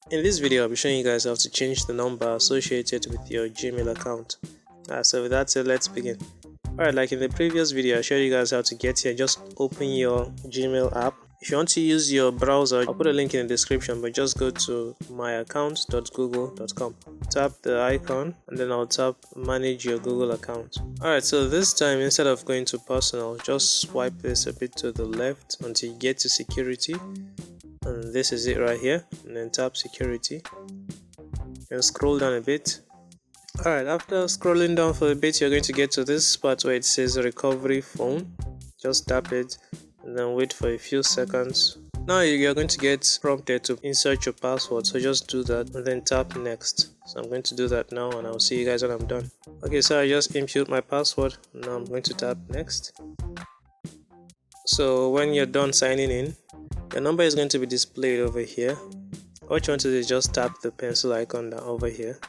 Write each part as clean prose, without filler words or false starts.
In this video, I'll be showing you guys how to change the number associated with your Gmail account. So with that said, let's begin. Alright, like in the previous video, I showed you guys how to get here. Just open your Gmail app. If you want to use your browser, I'll put a link in the description, but just go to myaccount.google.com. Tap the icon and then I'll tap manage your Google account. Alright, so this time instead of going to personal, just swipe this a bit to the left until you get to security. And this is it right here, and then tap security and scroll down a bit. Alright, after scrolling down for a bit, you're going to get to this part where it says recovery phone. Just tap it and then wait for a few seconds. Now you're going to get prompted to insert your password, so just do that and then tap next. So I'm going to do that now and I'll see you guys when I'm done. Okay, so I just input my password. Now I'm going to tap next. So when you're done signing in, your number is going to be displayed over here. What you want to do is just tap the pencil icon down over here,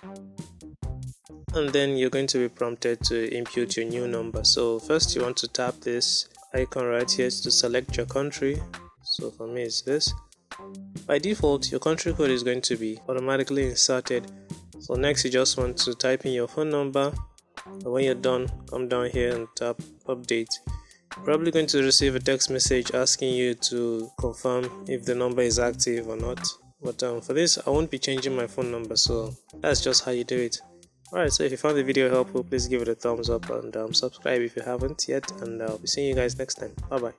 and then you're going to be prompted to input your new number. So first you want to tap this icon right here to select your country. So for me it's this. By default, your country code is going to be automatically inserted. So next you just want to type in your phone number, and when you're done, come down here and tap update. Probably going to receive a text message asking you to confirm if the number is active or not. But for this, I won't be changing my phone number, so that's just how you do it. Alright, so if you found the video helpful, please give it a thumbs up and subscribe if you haven't yet, and I'll be seeing you guys next time. Bye bye.